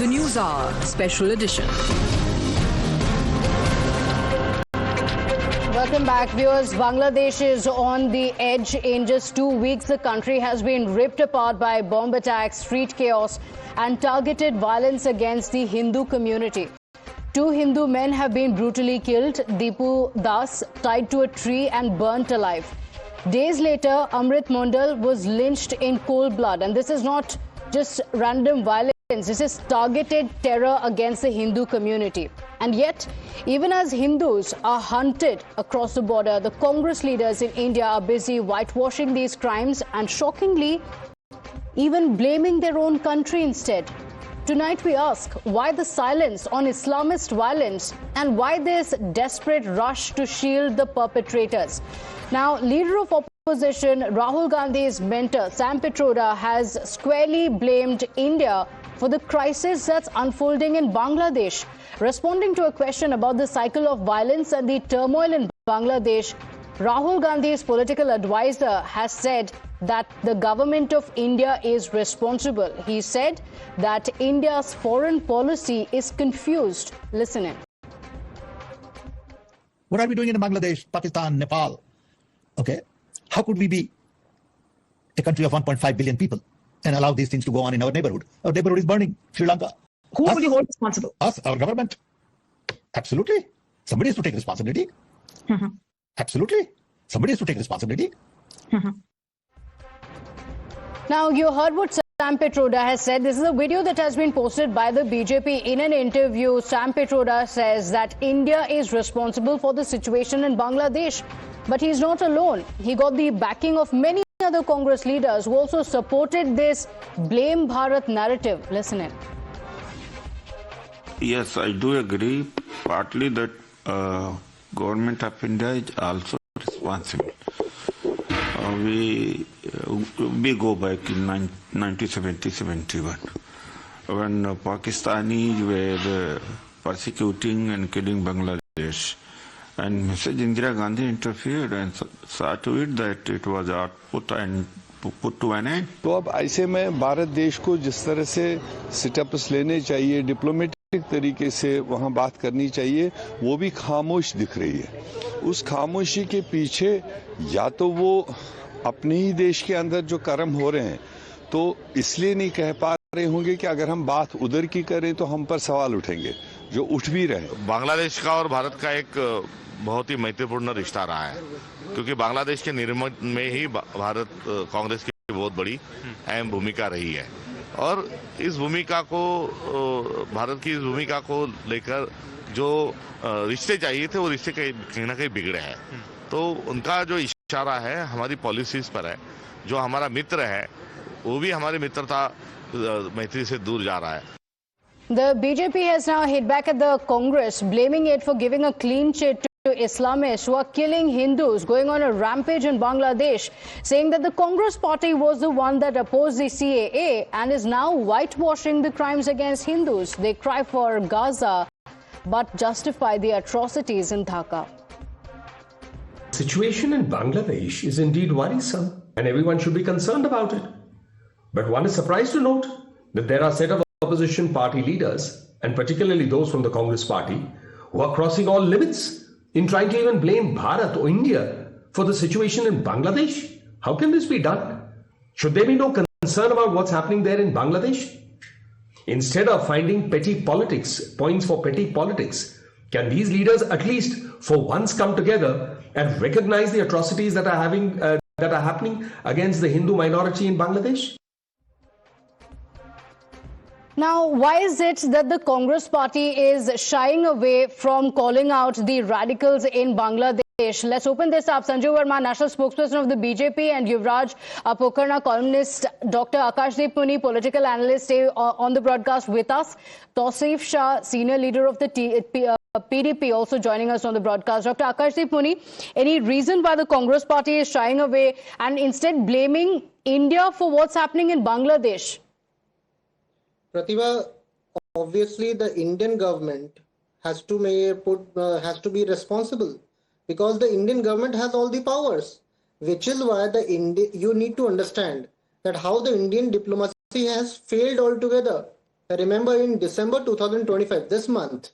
The News Hour Special Edition. Welcome back, viewers. Bangladesh is on the edge. In just 2 weeks, the country has been ripped apart by bomb attacks, street chaos, and targeted violence against the Hindu community. 2 Hindu men have been brutally killed. Deepu Das tied to a tree and burnt alive. Days later, Amrit Mondal was lynched in cold blood. And this is not just random violence. This is targeted terror against the Hindu community. And yet, even as Hindus are hunted across the border, the Congress leaders in India are busy whitewashing these crimes and, shockingly, even blaming their own country instead. Tonight we ask why the silence on Islamist violence and why this desperate rush to shield the perpetrators. Now, leader of opposition Rahul Gandhi's mentor Sam Pitroda has squarely blamed India for the crisis that's unfolding in Bangladesh. Responding to a question about the cycle of violence and the turmoil in Bangladesh, Rahul Gandhi's political advisor has said that the government of India is responsible. He said that India's foreign policy is confused. Listen in. What are we doing in Bangladesh, Pakistan, Nepal? Okay. How could we be a country of 1.5 billion people and allow these things to go on in our neighborhood? Our neighborhood is burning. Sri Lanka. Who will you hold responsible? Us, our government. Absolutely. Somebody has to take responsibility. Absolutely. Somebody has to take responsibility. Now, you heard what Sam Pitroda has said. This is a video that has been posted by the BJP. In an interview, Sam Pitroda says that India is responsible for the situation in Bangladesh. But he's not alone. He got the backing of many other Congress leaders who also supported this Blame Bharat narrative. Listen in. Yes, I do agree partly that government of India is also responsible. We go back in 1970-71 when Pakistanis were persecuting and killing Bangladesh. And Mrs. Indira Gandhi interfered and saw to it that it was put to an end. तो अब ऐसे में भारत देश को जिस तरह से steps लेने चाहिए, डिप्लोमेटिक तरीके से वहां बात करनी चाहिए, वो भी खामोश दिख रही है. उस खामोशी के पीछे या तो वो अपने ही देश के अंदर जो कर्म हो रहे हैं, तो इसलिए नहीं कह पा रहे होंगे कि अगर हम बात उधर की करें तो हम पर सवाल उठेंगे, जो उठ भी रहे. बांग्लादेश का और भारत का एक बहुत ही महत्वपूर्ण रिश्ता रहा है, क्योंकि बांग्लादेश के निर्माण में ही भारत कांग्रेस की बहुत बड़ी अहम भूमिका रही है. और इस भूमिका को, भारत की इस भूमिका को लेकर जो रिश्ते चाहिए थे, वो रिश्ते कहीं ना कहीं बिगड़े हैं. तो उनका जो इशारा है हमारी पॉलिसीज पर है. जो हमारा मित्र है वो भी हमारी मित्रता मैत्री से दूर जा रहा है. The BJP has now hit back at the Congress, blaming it for giving a clean chit to Islamists who are killing Hindus, going on a rampage in Bangladesh, saying that the Congress party was the one that opposed the CAA and is now whitewashing the crimes against Hindus. They cry for Gaza, but justify the atrocities in Dhaka. The situation in Bangladesh is indeed worrisome, and everyone should be concerned about it. But one is surprised to note that there are a set of opposition party leaders, and particularly those from the Congress party, who are crossing all limits in trying to even blame Bharat or India for the situation in Bangladesh. How can this be done? Should there be no concern about what's happening there in Bangladesh? Instead of finding petty politics, points for petty politics, can these leaders at least for once come together and recognize the atrocities that are happening against the Hindu minority in Bangladesh? Now, why is it that the Congress party is shying away from calling out the radicals in Bangladesh? Let's open this up. Sanju Verma, national spokesperson of the BJP, and Yuvraj Pokarna, columnist, Dr. Akashdeep Puni, political analyst, on the broadcast with us. Tausif Shah, senior leader of the PDP, also joining us on the broadcast. Dr. Akashdeep Puni, any reason why the Congress party is shying away and instead blaming India for what's happening in Bangladesh? Pratibha, obviously the Indian government has to be responsible, because the Indian government has all the powers, which is why you need to understand that how the Indian diplomacy has failed altogether. Remember, in December 2025, this month,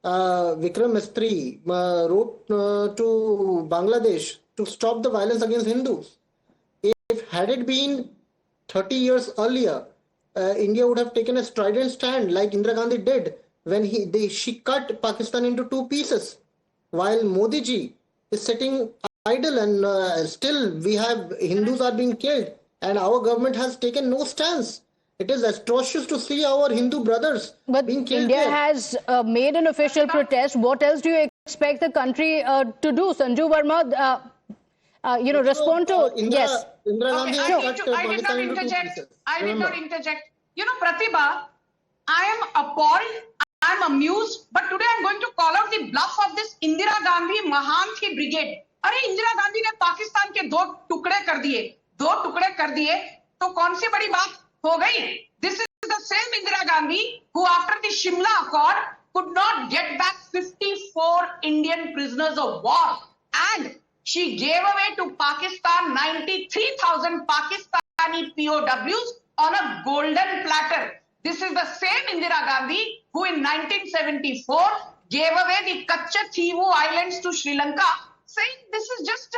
Vikram Mistry wrote to Bangladesh to stop the violence against Hindus. If had it been 30 years earlier, India would have taken a strident stand like Indira Gandhi did when she cut Pakistan into two pieces, while Modi ji is sitting idle, and still we have Hindus are being killed, and our government has taken no stance. It is atrocious to see our Hindu brothers being killed. India there. has made an official protest. What else do you expect the country to do? Sanju Verma, respond to yes. Indira Gandhi I has cut did Pakistan not into two interject. pieces. I did not interject. Pratibha, I am appalled. I am amused. But today I am going to call out the bluff of this Indira Gandhi Mahanthi Brigade. अरे इंदिरा गांधी ने पाकिस्तान के दो टुकड़े कर दिए तो कौन सी बड़ी बात हो गई? This is the same Indira Gandhi who, after the Shimla Accord, could not get back 54 Indian prisoners of war, and she gave away to Pakistan 93,000 Pakistani POWs on a golden platter. This is the same Indira Gandhi who in 1974 gave away the Kachativu Islands to Sri Lanka, saying this is just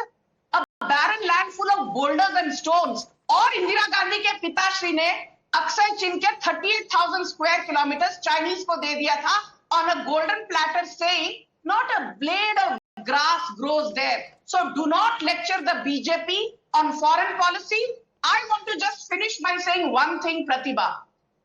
a barren land full of boulders and stones. और इंदिरा गांधी के पिताश्री ने अक्सर चीन के 38,000 square kilometers Chinese को दे दिया था on a golden platter, saying not a blade of grass grows there. So do not lecture the BJP on foreign policy. I want to just finish by saying one thing, Pratibha.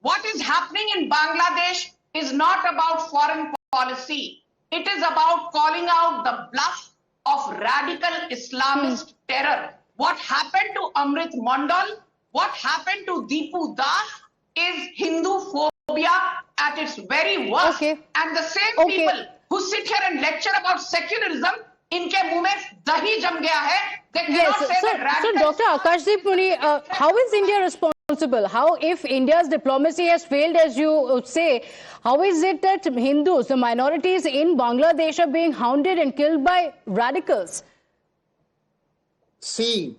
What is happening in Bangladesh is not about foreign policy. It is about calling out the bluff of radical Islamist terror. What happened to Amrit Mondal, what happened to Deepu Das is Hindu phobia at its very worst. Okay. And the same people who sit here and lecture about secularism, इनके मुंह में दही जम गया है. They cannot say that radical. So, Dr. Akashdeep Muni, how is India responsible? How, if India's diplomacy has failed, as you say, how is it that Hindus, the minorities in Bangladesh, are being hounded and killed by radicals? See,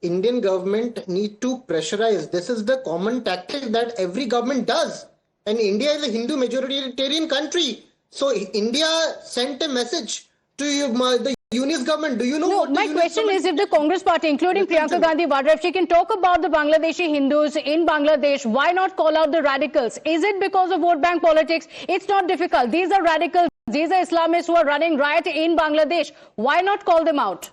Indian government need to pressurize. This is the common tactic that every government does. And India is a Hindu majoritarian country. So India sent a message to the UNIS government. Do you know? No, my question is, if the Congress party, including Priyanka Gandhi Vadra, if she can talk about the Bangladeshi Hindus in Bangladesh, why not call out the radicals? Is it because of vote bank politics? It's not difficult. These are radicals. These are Islamists who are running riot in Bangladesh. Why not call them out?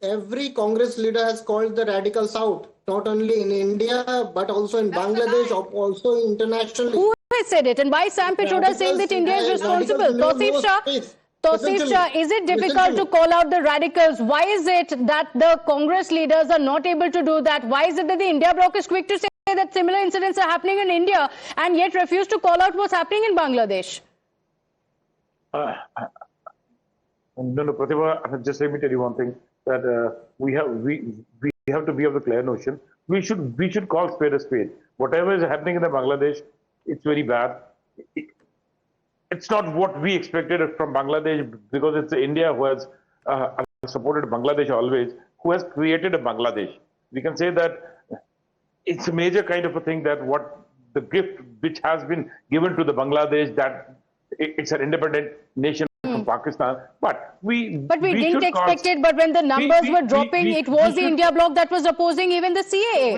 Every Congress leader has called the radicals out, not only in India, but also in Bangladesh, also internationally. Who has said it? And why Sam Pitroda saying that India is responsible? Tausif Shah, is it difficult to call out the radicals? Why is it that the Congress leaders are not able to do that? Why is it that the India bloc is quick to say that similar incidents are happening in India and yet refuse to call out what's happening in Bangladesh? No, Pratibha, just let me tell you one thing, that we have to be of the clear notion. We should call spade a spade. Whatever is happening in the Bangladesh, it's very bad. It's not what we expected from Bangladesh, because it's India who has supported Bangladesh always, who has created a Bangladesh. We can say that it's a major kind of a thing, that what the gift which has been given to the Bangladesh, that it's an independent nation from Pakistan. But we didn't expect it. But when the numbers were dropping, it was the India bloc that was opposing even the CAA.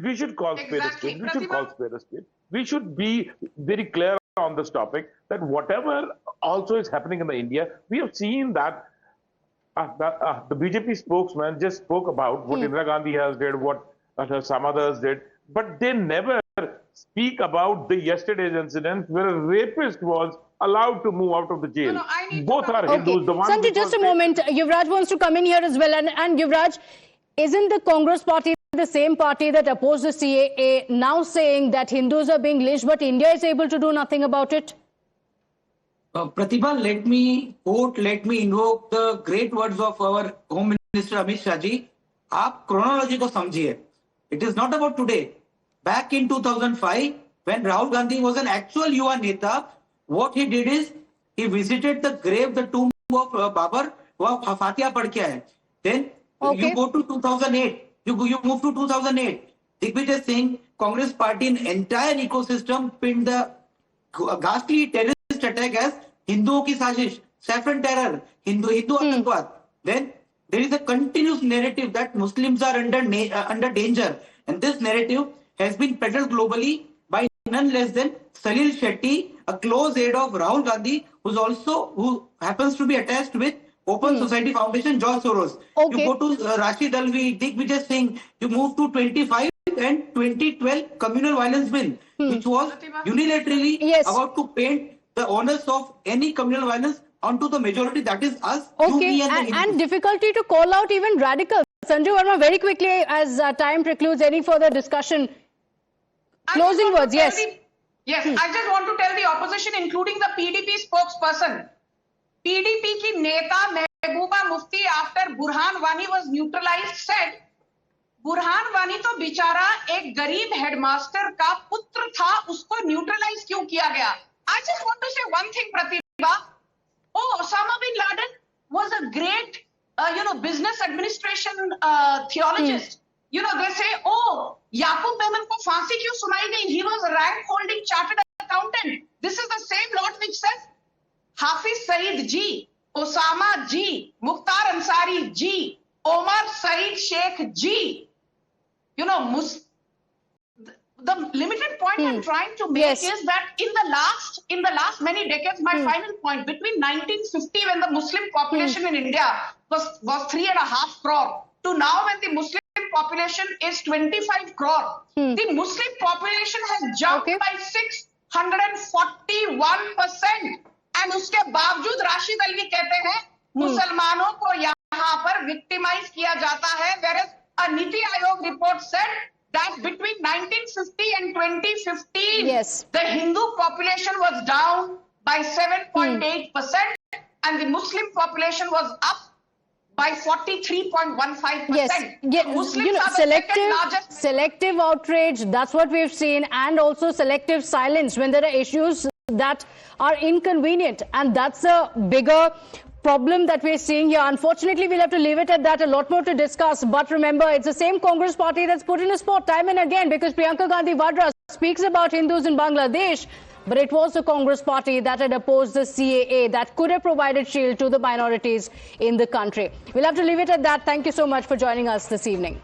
We should call spade a spade. We should call spade a spade. We should be very clear on this topic, that whatever also is happening in the India, we have seen that the BJP spokesman just spoke about what Indira Gandhi has did, what some others did, but they never speak about the yesterday's incident where a rapist was allowed to move out of the jail. Both are Hindus. The one Sanjay, just a moment. Yuvraj wants to come in here as well. And Yuvraj, isn't the Congress party the same party that opposed the CAA now saying that Hindus are being lynched, but India is able to do nothing about it? Pratibha, let me invoke the great words of our Home Minister Amit Shah ji. आप chronology को समझिए. It is not about today. Back in 2005, when Rahul Gandhi was an actual Yuva Neta, what he did is he visited the grave, the tomb of Babar, वह फातिया पढ़ के आए. Then you go to 2008. You move to 2008. Digvijay Singh Congress party in entire ecosystem pinned the ghastly terrorist attack as Hinduओं की साजिश, saffron terror, Hindu आतंकवाद. Then there is a continuous narrative that Muslims are under danger, and this narrative has been peddled globally by none less than Salil Shetty, a close aide of Rahul Gandhi, who happens to be attached with Open Society Foundation, George Soros. Okay. You go to Rashid Alvi, Digvijay Singh, you move to 25 and 2012 communal violence bill, which was unilaterally about to paint the onus of any communal violence onto the majority, that is us. Okay, and difficulty to call out even radical. Sanju Verma, very quickly, as time precludes any further discussion. Closing words, yes. Yes, I just want to tell the opposition, including the PDP spokesperson, PDP ki neta Mehbooba Mufti, after Burhan Wani was neutralized, said, Burhan Wani तो बेचारा एक गरीब headmaster का पुत्र था, उसको neutralise क्यों किया गया? I just want to say one thing, Pratibha. Oh, Osama bin Laden was a great, business administration theologist. You know, they say, oh, Yaqub Memon ko फांसी क्यों सुनाई गई? He was a rank-holding chartered accountant. This is the same lot which says, Hafiz Saeed ji, Osama ji, Mukhtar Ansari ji, Omar Saeed Sheikh ji. You know, the limited point I'm trying to make is that in the last many decades, my final point, between 1950, when the Muslim population in India was 3.5 crore, to now when the Muslim population is 25 crore, the Muslim population has jumped by 641%. And उसके बावजूद राशिद अलवी कहते हैं मुसलमानों को यहाँ पर victimise किया जाता है, whereas a Niti Aayog report said that between 1950 and 2015, the Hindu population was down by 7.8% and the Muslim population was up by 43.15%. Yes, Muslims are the second largest. Selective outrage, that's what we've seen, and also selective silence when there are issues that are inconvenient, and that's a bigger problem that we're seeing here. Unfortunately, we'll have to leave it at that. A lot more to discuss, but remember, it's the same Congress party that's put in a spot time and again, because Priyanka Gandhi Vadra speaks about Hindus in Bangladesh, but it was the Congress party that had opposed the CAA that could have provided shield to the minorities in the country. We'll have to leave it at that. Thank you so much for joining us this evening.